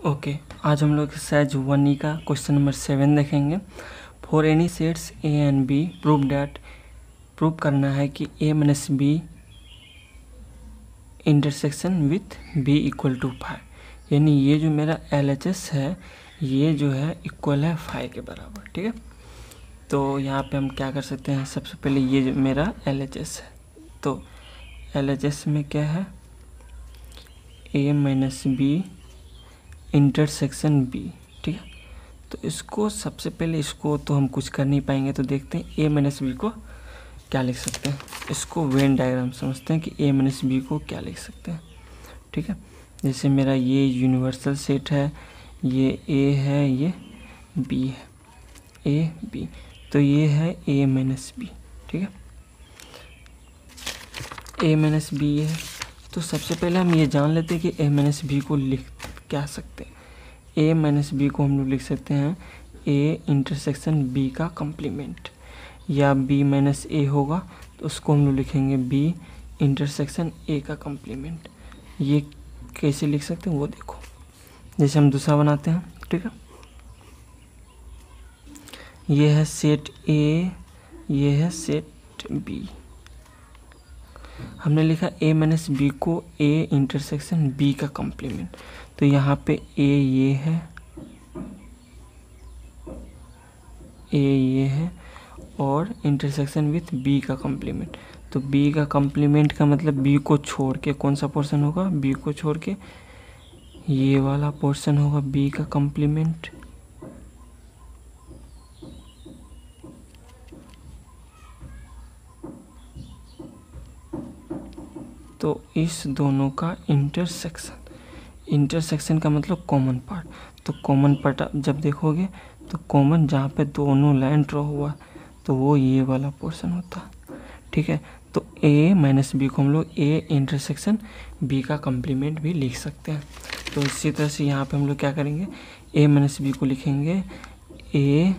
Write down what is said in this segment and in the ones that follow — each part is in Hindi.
ओके, आज हम लोग एक्सरसाइज 1E का क्वेश्चन नंबर 7 देखेंगे। For any sets A and B prove that, prove करना है कि A minus B intersection with B equal to 5, यानी ये जो मेरा LHS है ये जो है इक्वल है 5 के बराबर। ठीक है, तो यहाँ पे हम क्या कर सकते हैं, सबसे पहले ये जो मेरा LHS है, तो LHS में क्या है, ए माइनस बी इंटरसेक्शन बी। ठीक है, तो इसको सबसे पहले इसको तो हम कुछ कर नहीं पाएंगे, तो देखते हैं ए माइनस बी को क्या लिख सकते हैं। इसको वेन डायग्राम समझते हैं कि ए माइनस बी को क्या लिख सकते हैं। ठीक है, जैसे मेरा ये यूनिवर्सल सेट है, ये ए है, ये बी है, ए बी, तो ये है ए माइनस बी। ठीक है, ए माइनस बी है, तो सबसे पहले हम ये जान लेते हैं कि ए माइनस बी को लिख क्या सकते हैं। ए माइनस बी को हम लोग लिख सकते हैं ए इंटरसेक्शन बी का कम्प्लीमेंट, या बी माइनस ए होगा तो उसको हम लोग लिखेंगे बी इंटरसेक्शन ए का कम्प्लीमेंट। ये कैसे लिख सकते हैं वो देखो, जैसे हम दूसरा बनाते हैं। ठीक है, ये है सेट ए, ये है सेट बी, हमने लिखा ए माइनस बी को ए इंटरसेक्शन बी का कम्प्लीमेंट, तो यहाँ पे ए ये है और इंटरसेक्शन विथ बी का कम्प्लीमेंट, तो बी का कम्प्लीमेंट का मतलब बी को छोड़ के कौन सा पोर्शन होगा, बी को छोड़ के ये वाला पोर्शन होगा बी का कम्प्लीमेंट। तो इस दोनों का इंटरसेक्शन, इंटरसेक्शन का मतलब कॉमन पार्ट, तो कॉमन पार्ट आप जब देखोगे तो कॉमन जहाँ पे दोनों लाइन ड्रॉ हुआ तो वो ये वाला पोर्शन होता है। ठीक है, तो ए माइनस बी को हम लोग ए इंटरसेक्शन बी का कम्प्लीमेंट भी लिख सकते हैं। तो इसी तरह से यहाँ पे हम लोग क्या करेंगे, ए माइनस बी को लिखेंगे ए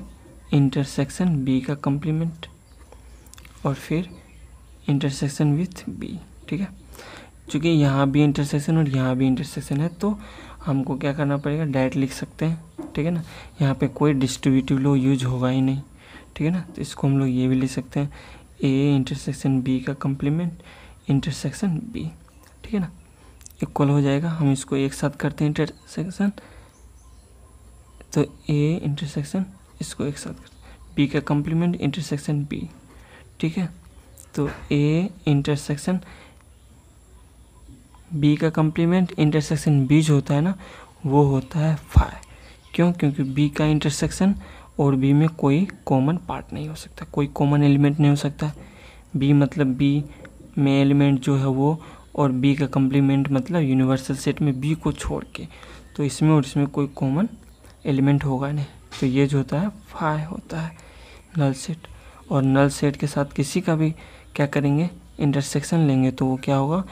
इंटरसेक्शन बी का कम्प्लीमेंट और फिर इंटरसेक्शन विथ बी। ठीक है, चूँकि यहाँ भी इंटरसेक्शन और यहाँ भी इंटरसेक्शन है तो हमको क्या करना पड़ेगा, डायरेक्ट लिख सकते हैं। ठीक है ना, यहाँ पे कोई डिस्ट्रीब्यूटिव लॉ यूज होगा ही नहीं। ठीक है ना, तो इसको हम लोग ये भी लिख सकते हैं ए इंटरसेक्शन बी का कम्प्लीमेंट इंटरसेक्शन बी। ठीक है ना, इक्वल हो जाएगा, हम इसको एक साथ करते हैं इंटरसेक्शन, तो ए इंटरसेक्शन इसको एक साथ करते हैं बी का कम्प्लीमेंट इंटरसेक्शन बी। ठीक है, तो ए इंटरसेक्शन बी का कम्प्लीमेंट इंटरसेक्शन बी जो होता है ना वो होता है 5। क्यों, क्योंकि बी का इंटरसेक्शन और बी में कोई कॉमन पार्ट नहीं हो सकता, कोई कॉमन एलिमेंट नहीं हो सकता। बी मतलब बी में एलिमेंट जो है वो, और बी का कम्प्लीमेंट मतलब यूनिवर्सल सेट में बी को छोड़ के, तो इसमें और इसमें कोई कॉमन एलिमेंट होगा नहीं, तो ये जो होता है 5 होता है नल सेट। और नल सेट के साथ किसी का भी क्या करेंगे, इंटरसेक्शन लेंगे तो वो क्या होगा,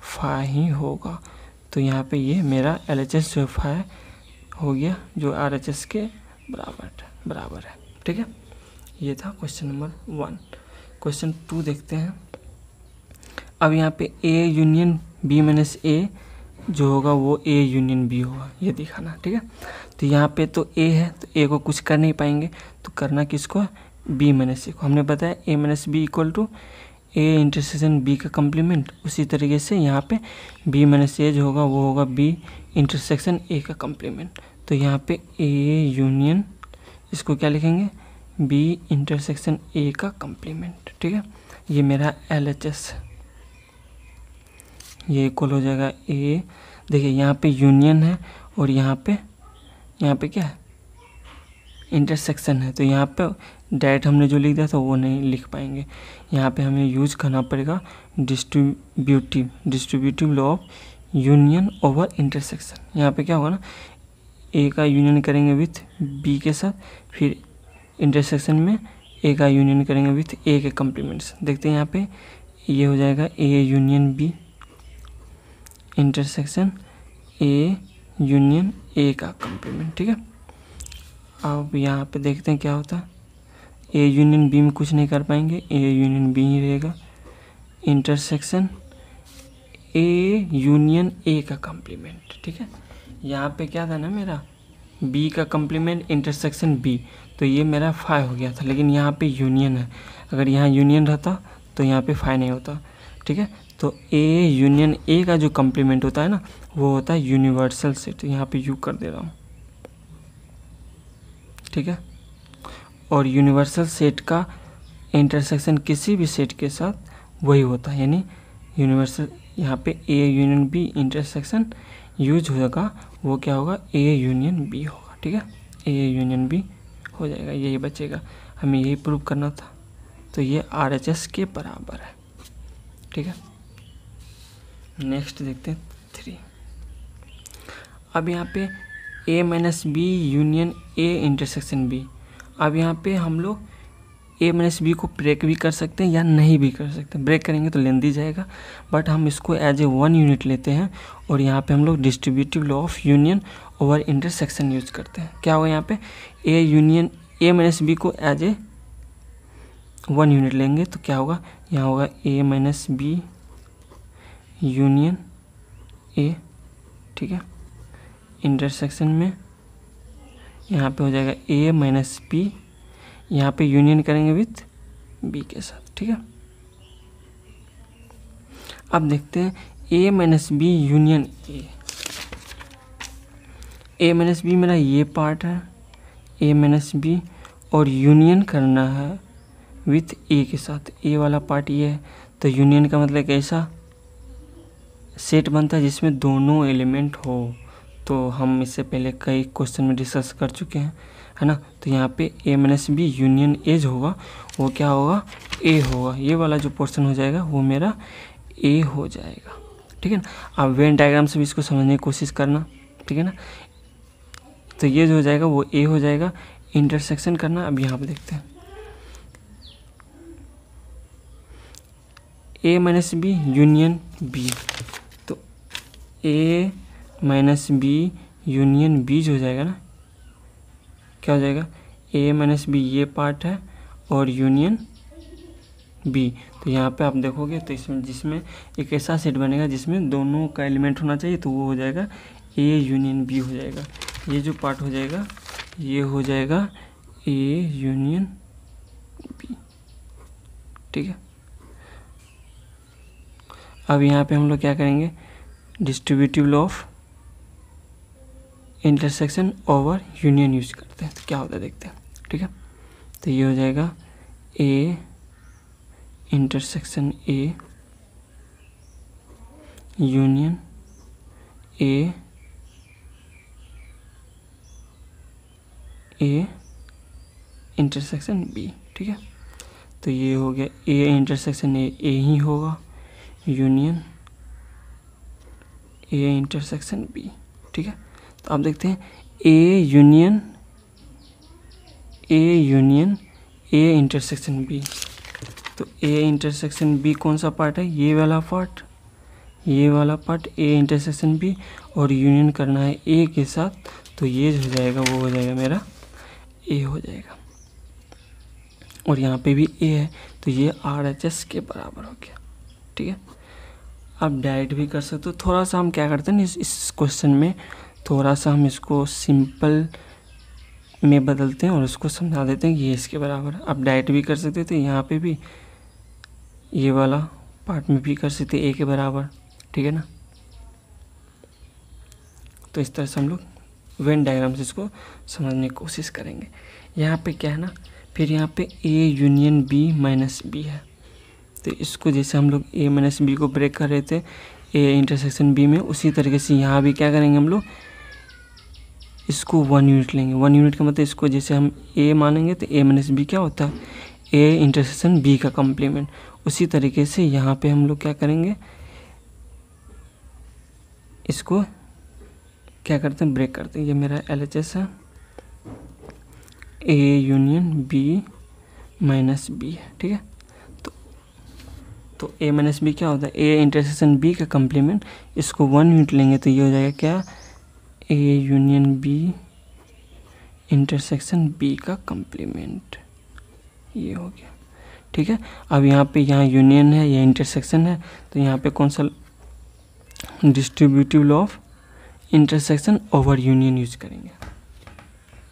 5 ही होगा। तो यहाँ पे ये मेरा LHS जो 5 हो गया, जो RHS के बराबर है। ठीक है, ये था क्वेश्चन नंबर 1। क्वेश्चन 2 देखते हैं। अब यहाँ पे A union B minus A जो होगा वो A यूनियन B होगा, ये दिखाना। ठीक है, तो यहाँ पे तो A है तो A को कुछ कर नहीं पाएंगे, तो करना किसको, B माइनस A को। हमने बताया A minus B equal to A intersection B का कम्प्लीमेंट, उसी तरीके से यहाँ पे बी माइनस ए जो होगा वो होगा बी इंटरसेक्शन ए का कम्प्लीमेंट। तो यहाँ पे ए यूनियन, इसको क्या लिखेंगे, बी इंटरसेक्शन ए का कम्प्लीमेंट। ठीक है, ये मेरा LHS, ये इक्वल हो जाएगा ए, देखिए यहाँ पे यूनियन है और यहाँ पे क्या है, इंटरसेक्शन है, तो यहाँ पे डायरेक्ट हमने जो लिख दिया था वो नहीं लिख पाएंगे। यहाँ पे हमें यूज करना पड़ेगा distributive law of union over intersection. यहाँ पे क्या होगा ना, ए का यूनियन करेंगे विथ बी के साथ, फिर इंटरसेक्शन में ए का यूनियन करेंगे विथ ए के कम्प्लीमेंट्स। देखते हैं यहाँ पे ये हो जाएगा A union B intersection A union A का कम्प्लीमेंट। ठीक है, अब यहाँ पे देखते हैं क्या होता है, ए यूनियन बी में कुछ नहीं कर पाएंगे, ए यूनियन बी ही रहेगा, इंटरसेक्शन ए यूनियन ए का कॉम्प्लीमेंट, ठीक है। यहाँ पे क्या था ना मेरा बी का कॉम्प्लीमेंट इंटरसेक्शन बी, तो ये मेरा 5 हो गया था, लेकिन यहाँ पे यूनियन है, अगर यहाँ यूनियन रहता तो यहाँ पे 5 नहीं होता, ठीक है। तो ए यूनियन ए का जो कॉम्प्लीमेंट होता है ना वो होता है यूनिवर्सल सेट, यहाँ पे यू कर दे रहा हूँ, ठीक है। और यूनिवर्सल सेट का इंटरसेक्शन किसी भी सेट के साथ वही होता है, यानी यूनिवर्सल यहाँ पे A union B intersection use होगा, वो क्या होगा ए यूनियन बी होगा, ठीक है। ए यूनियन बी हो जाएगा, यही बचेगा, हमें यही प्रूव करना था। तो ये RHS के बराबर है, ठीक है। नेक्स्ट देखते हैं 3। अब यहाँ पे A minus B union A intersection B. अब यहाँ पे हम लोग A माइनस बी को ब्रेक भी कर सकते हैं या नहीं भी कर सकते हैं। ब्रेक करेंगे तो लेंदी जाएगा, बट हम इसको एज ए 1 यूनिट लेते हैं और यहाँ पे हम लोग distributive law of union over intersection use करते हैं। क्या होगा यहाँ पे A union A minus B को एज ए 1 यूनिट लेंगे तो क्या होगा, यहाँ होगा A minus B union A, ठीक है। इंटरसेक्शन में यहाँ पे हो जाएगा A माइनस बी, यहाँ पे यूनियन करेंगे विथ B के साथ, ठीक है। अब देखते हैं A minus B union A. A minus B मेरा ये पार्ट है, A माइनस बी, और यूनियन करना है विथ A के साथ, A वाला पार्ट ये है। तो यूनियन का मतलब कैसा सेट बनता है जिसमें दोनों एलिमेंट हो, तो हम इससे पहले कई क्वेश्चन में डिस्कस कर चुके हैं, है ना। तो यहाँ पे A minus B union A होगा, वो क्या होगा A होगा, ये वाला जो पोर्शन हो जाएगा वो मेरा A हो जाएगा, ठीक है ना। अब वेन डायग्राम से भी इसको समझने की कोशिश करना, ठीक है ना। तो ये जो हो जाएगा वो A हो जाएगा, इंटरसेक्शन करना। अब यहाँ पे देखते हैं A minus B union B, तो A minus B union B जो हो जाएगा ना, क्या हो जाएगा A माइनस बी ये पार्ट है और यूनियन B। तो यहाँ पे आप देखोगे तो इसमें जिसमें एक ऐसा सेट बनेगा जिसमें दोनों का एलिमेंट होना चाहिए, तो वो हो जाएगा A यूनियन B हो जाएगा। ये जो पार्ट हो जाएगा ये हो जाएगा A यूनियन B, ठीक है। अब यहाँ पे हम लोग क्या करेंगे, distributive law of intersection over union use करते हैं, तो क्या होता है देखते हैं, ठीक है। तो ये हो जाएगा A intersection A union A intersection B, ठीक है। तो ये हो गया A इंटरसेक्शन A ही होगा, यूनियन A इंटरसेक्शन B, ठीक है। तो आप देखते हैं A union A intersection B। तो A इंटरसेक्शन B कौन सा पार्ट है, ये वाला पार्ट, ये वाला पार्ट A इंटरसेक्शन B, और यूनियन करना है A के साथ, तो ये जो हो जाएगा वो हो जाएगा मेरा A हो जाएगा। और यहाँ पे भी A है, तो ये RHS के बराबर हो गया, ठीक है। आप डायरेक्ट भी कर सकते हो, थोड़ा सा हम क्या करते हैं इस क्वेश्चन में थोड़ा सा हम इसको सिंपल में बदलते हैं और उसको समझा देते हैं कि ये इसके बराबर है। आप डायरेक्ट भी कर सकते थे, यहाँ पे भी ये वाला पार्ट में भी कर सकते A के बराबर, ठीक है ना। तो इस तरह से हम लोग वेन डायग्राम से इसको समझने की कोशिश करेंगे। यहाँ पे क्या है ना, फिर यहाँ पे A union B minus B है, तो इसको जैसे हम लोग A माइनस B को ब्रेक कर रहे थे A इंटरसेक्शन B में, उसी तरीके से यहाँ भी क्या करेंगे हम लोग इसको 1 यूनिट लेंगे। 1 यूनिट का मतलब इसको जैसे हम A मानेंगे तो A माइनस B क्या होता है A इंटरसेक्शन B का कॉम्प्लीमेंट। उसी तरीके से यहाँ पे हम लोग क्या करेंगे, इसको क्या करते हैं ब्रेक करते हैं। ये मेरा LHS है, A union B minus B है, ठीक है। तो A माइनस B क्या होता है A इंटरसेक्शन B का कॉम्प्लीमेंट, इसको 1 यूनिट लेंगे तो ये हो जाएगा क्या A union B intersection B का कॉम्प्लीमेंट, ये हो गया, ठीक है। अब यहाँ पे यहाँ यूनियन है, ये इंटरसेक्शन है, तो यहाँ पे कौन सा distributive law of intersection over union use करेंगे।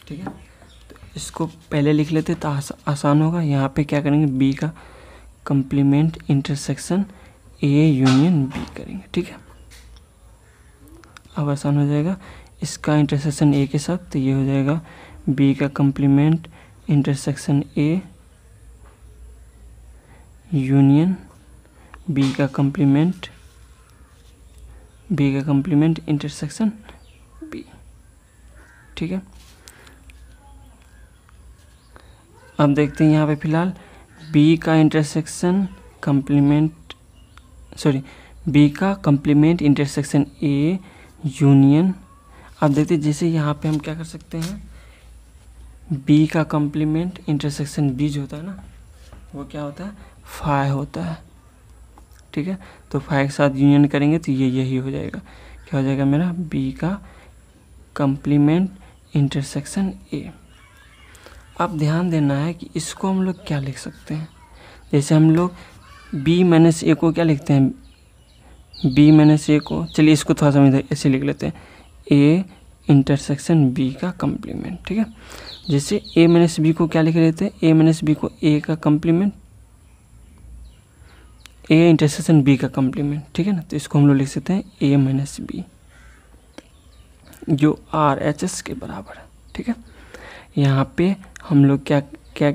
ठीक है, तो इसको पहले लिख लेते तो आसान होगा। यहाँ पे क्या करेंगे, बी का complement intersection A union B करेंगे। ठीक है, अब आसान हो जाएगा। इसका इंटरसेक्शन ए के साथ, तो ये हो जाएगा बी का complement intersection A union B का कंप्लीमेंट इंटरसेक्शन बी। ठीक है, अब देखते हैं यहाँ पे फिलहाल बी का कंप्लीमेंट इंटरसेक्शन ए यूनियन। अब देखते हैं जैसे यहाँ पे हम क्या कर सकते हैं, बी का कंप्लीमेंट इंटरसेक्शन बी जो होता है ना, वो क्या होता है, फाई होता है। ठीक है, तो फाई के साथ यूनियन करेंगे तो ये यही हो जाएगा। क्या हो जाएगा मेरा, बी का कंप्लीमेंट इंटरसेक्शन ए। अब ध्यान देना है कि इसको हम लोग क्या लिख सकते हैं। जैसे हम लोग बी माइनस ए को क्या लिखते हैं, बी माइनस ए को, चलिए इसको थोड़ा सा ऐसे लिख लेते हैं, ए इंटरसेक्शन बी का कंप्लीमेंट। ठीक है, जैसे ए माइनस बी को क्या लिख लेते हैं, ए माइनस बी को ए का कंप्लीमेंट, ए इंटरसेक्शन बी का कंप्लीमेंट। ठीक है ना, तो इसको हम लोग लिख सकते हैं ए माइनस बी, जो आर एच एस के बराबर है। ठीक है, यहाँ पे हम लोग क्या क्या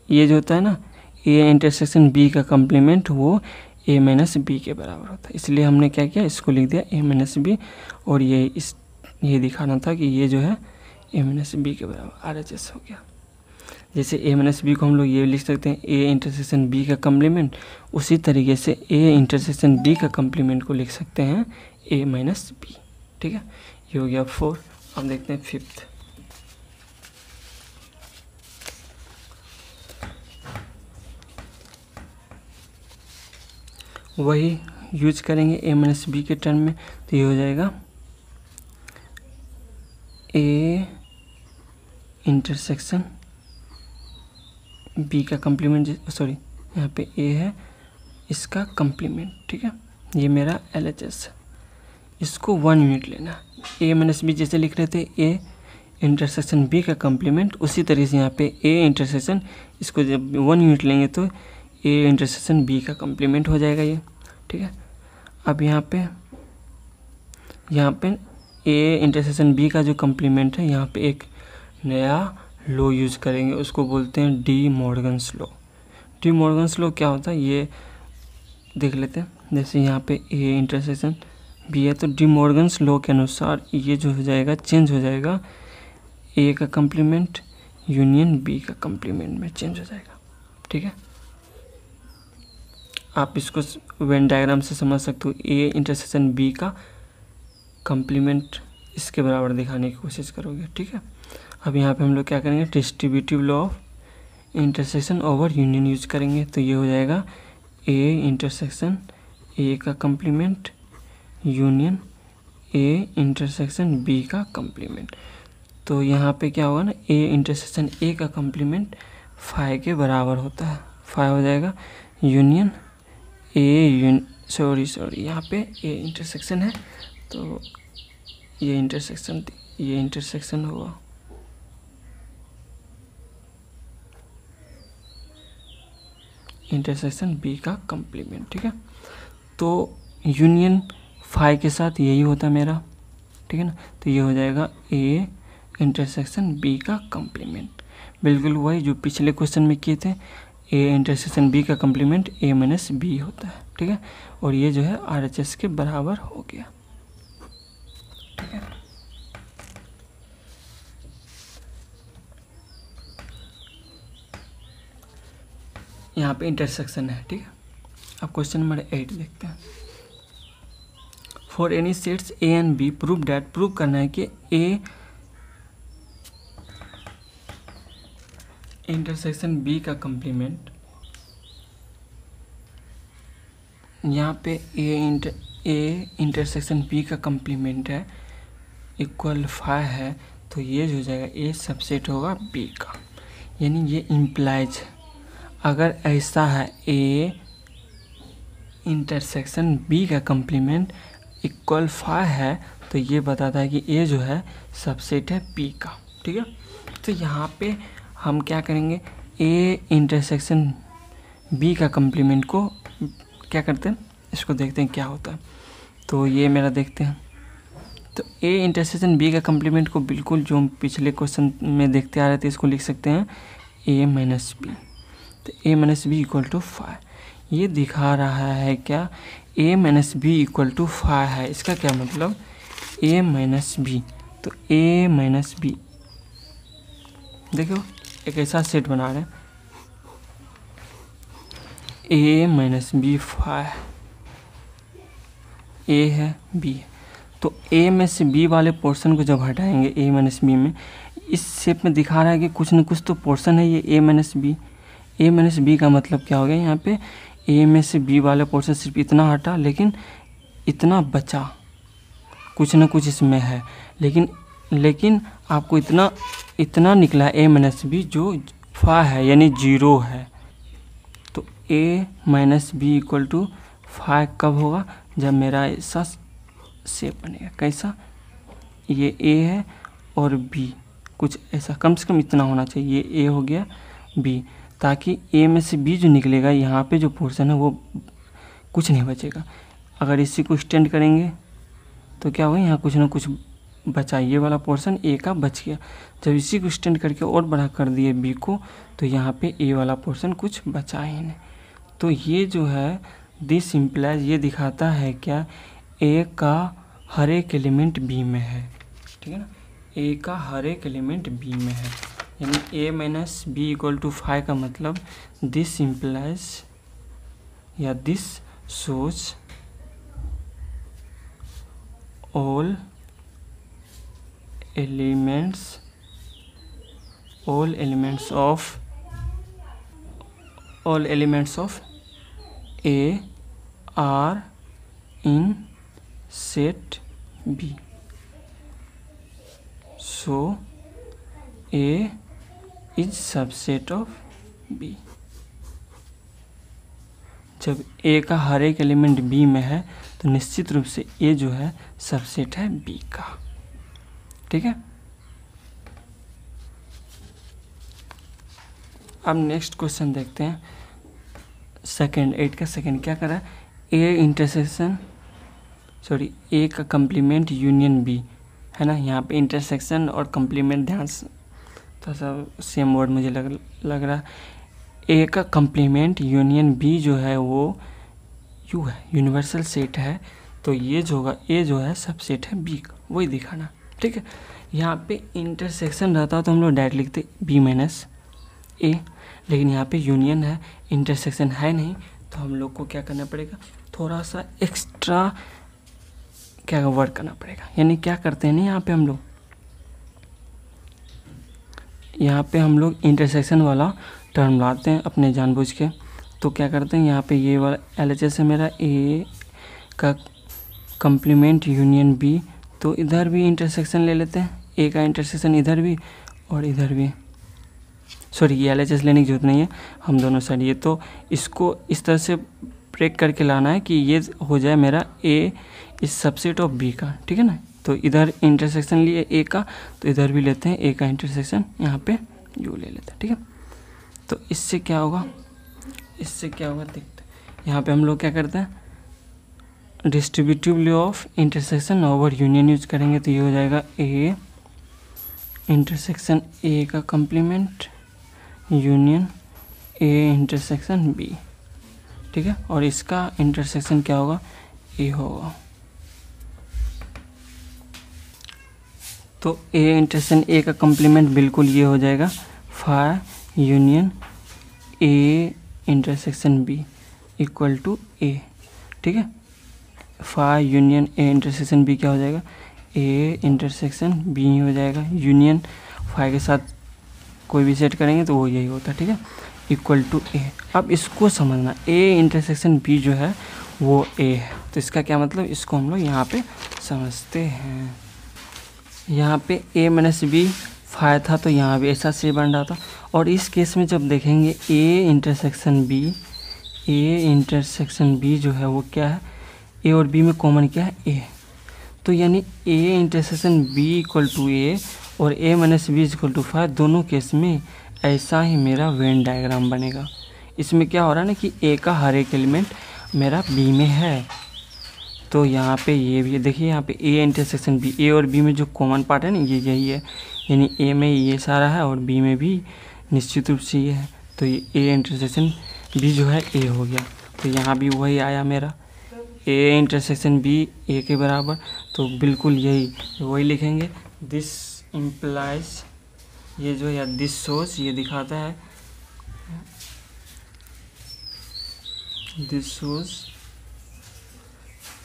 ये जो होता है ना, ए इंटरसेक्शन बी का कंप्लीमेंट, वो ए माइनस बी के बराबर होता है। इसलिए हमने क्या किया, इसको लिख दिया ए माइनस बी, और ये दिखाना था कि ये जो है ए माइनस बी के बराबर आर एच एस हो गया। जैसे ए माइनस बी को हम लोग ये लिख सकते हैं ए इंटरसेक्शन बी का कंप्लीमेंट, उसी तरीके से ए इंटरसेक्शन बी का कंप्लीमेंट को लिख सकते हैं ए माइनस बी। ठीक है, ये हो गया 4। अब देखते हैं 5th। वही यूज करेंगे ए माइनस बी के टर्म में, तो ये हो जाएगा ए इंटरसेक्शन बी का कंप्लीमेंट, सॉरी यहाँ पे ए है, इसका कंप्लीमेंट। ठीक है, ये मेरा LHS है, इसको 1 यूनिट लेना। ए माइनस बी जैसे लिख रहे थे ए इंटरसेक्शन बी का कंप्लीमेंट, उसी तरीके से यहाँ पे ए इंटरसेक्शन, इसको जब 1 यूनिट लेंगे तो ए इंटरसेक्शन बी का कंप्लीमेंट हो जाएगा ये। ठीक है, अब यहाँ पे ए इंटरसेक्शन बी का जो कंप्लीमेंट है, यहाँ पे एक नया लॉ यूज करेंगे, उसको बोलते हैं D Morgan's law. D Morgan's law क्या होता है ये देख लेते हैं। जैसे यहाँ पे ए इंटरसेक्शन बी है, तो डी मॉर्गन्स लॉ के अनुसार ये जो हो जाएगा, चेंज हो जाएगा, ए का कंप्लीमेंट यूनियन बी का कंप्लीमेंट में चेंज हो जाएगा। ठीक है, आप इसको वेन डायग्राम से समझ सकते हो। ए इंटरसेक्शन बी का कंप्लीमेंट इसके बराबर दिखाने की कोशिश करोगे। ठीक है, अब यहाँ पे हम लोग क्या करेंगे, distributive law of intersection over union use करेंगे, तो ये हो जाएगा ए इंटरसेक्शन ए का complement union A intersection B का कंप्लीमेंट। तो यहाँ पे क्या होगा ना, ए इंटरसेक्शन ए का कंप्लीमेंट फाई के बराबर होता है, फाई हो जाएगा यूनियन यहाँ पे ए इंटरसेक्शन है, तो ये इंटरसेक्शन होगा इंटरसेक्शन बी का कंप्लीमेंट। ठीक है, तो यूनियन फाई के साथ यही होता है मेरा। ठीक है ना, तो ये हो जाएगा ए इंटरसेक्शन बी का कंप्लीमेंट, बिल्कुल वही जो पिछले क्वेश्चन में किए थे। ए इंटरसेक्शन बी का कंप्लीमेंट ए माइनस बी होता है। ठीक है, और ये जो है RHS के बराबर हो गया। ठीक है, यहाँ पे इंटरसेक्शन है। ठीक है, अब क्वेश्चन नंबर 8 देखते हैं। For any sets A and B prove that, prove करना है कि ए इंटरसेक्शन बी का कंप्लीमेंट, यहाँ पे ए इंटरसेक्शन बी का कंप्लीमेंट है इक्वल फाई है, तो ये जो हो जाएगा ए सबसेट होगा बी का, यानी ये इम्प्लाइज अगर ऐसा है ए इंटरसेक्शन बी का कंप्लीमेंट इक्वल फाई है तो ये बताता है कि ए जो है सबसेट है बी का। ठीक है, तो यहाँ पे हम क्या करेंगे, ए इंटरसेक्शन बी का कम्प्लीमेंट को क्या करते हैं, इसको देखते हैं क्या होता है। तो ये मेरा देखते हैं, तो ए इंटरसेक्शन बी का कम्प्लीमेंट को बिल्कुल जो हम पिछले क्वेश्चन में देखते आ रहे थे इसको लिख सकते हैं ए माइनस बी। तो A minus B equal to five, ये दिखा रहा है क्या, A minus B equal to five है। इसका क्या मतलब, ए माइनस बी, तो ए माइनस बी देखो एक ऐसा सेट बना रहे हैं, ए माइनस बी फाइव, ए है बी है, तो ए में से बी वाले पोर्शन को जब हटाएंगे ए माइनस बी में, इस शेप में दिखा रहा है कि कुछ न कुछ तो पोर्शन है ये ए माइनस बी। ए माइनस बी का मतलब क्या हो गया, यहाँ पे ए में से बी वाला पोर्शन सिर्फ इतना हटा, लेकिन इतना बचा, कुछ न कुछ इसमें है, लेकिन आपको इतना निकला ए माइनस बी जो फाइव है यानी 0 है। तो A minus B equal to five कब होगा, जब मेरा ऐसा शेप बनेगा। कैसा, ये ए है और बी, कुछ ऐसा कम से कम इतना होना चाहिए, ये ए हो गया बी, ताकि ए में से बी जो निकलेगा यहाँ पे जो पोर्शन है वो कुछ नहीं बचेगा। अगर इसी को एक्सटेंड करेंगे तो क्या होगा, यहाँ कुछ ना कुछ बचा, ये वाला पोर्शन ए का बच गया। जब इसी को एक्सटेंड करके और बड़ा कर दिए बी को, तो यहाँ पे ए वाला पोर्शन कुछ बचा ही नहीं। तो ये जो है दिस इम्प्लाइज, ये दिखाता है क्या, ए का हर एक एलिमेंट बी में है। ठीक है ना, ए का हर एक एलिमेंट बी में है, यानी A minus B equal to five का मतलब दिस इम्प्लाइज या this shows all elements of A are in set B, so A is subset of B। जब A का हर एक एलिमेंट B में है तो निश्चित रूप से A जो है सबसेट है B का। ठीक है, अब नेक्स्ट क्वेश्चन देखते हैं। सेकंड 8 का सेकंड क्या करा, ए का कम्प्लीमेंट यूनियन बी है ना। यहाँ पे इंटरसेक्शन और कम्प्लीमेंट ध्यान से, थोड़ा सा सेम वर्ड मुझे लग रहा। ए का कम्प्लीमेंट यूनियन बी जो है वो यू है, यूनिवर्सल सेट है, तो ये जो होगा ए जो है सबसेट है बी का, वही दिखाना। ठीक है, यहाँ पे इंटरसेक्शन रहता तो हम लोग डायरेक्ट लिखते बी माइनस ए, लेकिन यहाँ पे यूनियन है, इंटरसेक्शन है नहीं, तो हम लोग को क्या करना पड़ेगा, थोड़ा सा एक्स्ट्रा क्या वर्क करना पड़ेगा। यानी क्या करते हैं ना, यहाँ पे हम लोग इंटरसेक्शन वाला टर्म लाते हैं अपने जानबूझ के। तो क्या करते हैं, यहाँ पे ये वाला LHS है मेरा, ए का कम्प्लीमेंट यूनियन बी, तो इधर भी इंटरसेक्शन ले लेते हैं, ए का इंटरसेक्शन इधर भी और इधर भी। सॉरी, ये LHS लेने की जरूरत नहीं है, हम दोनों साइड ये, तो इसको इस तरह से ब्रेक करके लाना है कि ये हो जाए मेरा ए इस सबसेट ऑफ बी का। ठीक है ना, तो इधर इंटरसेक्शन लिए ए का, तो इधर भी लेते हैं ए का इंटरसेक्शन, यहाँ पे यू ले लेते हैं। ठीक है, तो इससे क्या होगा देखते हैं। यहाँ पे हम लोग क्या करते हैं, distributive law of intersection over union use करेंगे, तो ये हो जाएगा ए इंटरसेक्शन ए का complement union A intersection B. ठीक है, और इसका इंटरसेक्शन क्या होगा, ए होगा। तो ए इंटरसेक्शन ए का कम्प्लीमेंट बिल्कुल ये हो जाएगा phi union A intersection B equal to A. ठीक है, phi union A intersection B क्या हो जाएगा, ए इंटरसेक्शन बी हो जाएगा, यूनियन फाई के साथ कोई भी सेट करेंगे तो वो यही होता है। ठीक है, इक्वल टू ए। अब इसको समझना, ए इंटरसेक्शन बी जो है वो ए है, तो इसका क्या मतलब, इसको हम लोग यहाँ पे समझते हैं। यहाँ पे ए माइनस बी फाइव था, तो यहाँ भी ऐसा से बन रहा था। और इस केस में जब देखेंगे ए इंटरसेक्शन बी जो है वो क्या है, ए और बी में कॉमन क्या है, ए। तो यानी A intersection B equal to A और A minus B equal to 5, दोनों केस में ऐसा ही मेरा वेन डायग्राम बनेगा। इसमें क्या हो रहा है ना कि ए का हर एक एलिमेंट मेरा बी में है। तो यहाँ पे ये भी देखिए, यहाँ पे ए इंटरसेक्शन बी, ए और बी में जो कॉमन पार्ट है ना ये यही है, यानी ए में ये सारा है और बी में भी निश्चित रूप से ये है। तो ये ए इंटरसेक्शन बी जो है ए हो गया। तो यहाँ भी वही आया मेरा, ए इंटरसेक्शन बी ए के बराबर। तो बिल्कुल यही वही लिखेंगे, दिस इम्प्लाइज, ये जो या दिस शोज, ये दिखाता है, this shows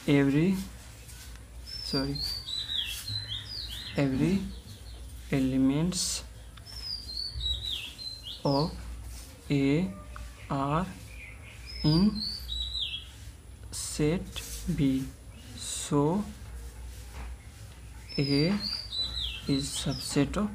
every elements of A are in set B, so A is subset of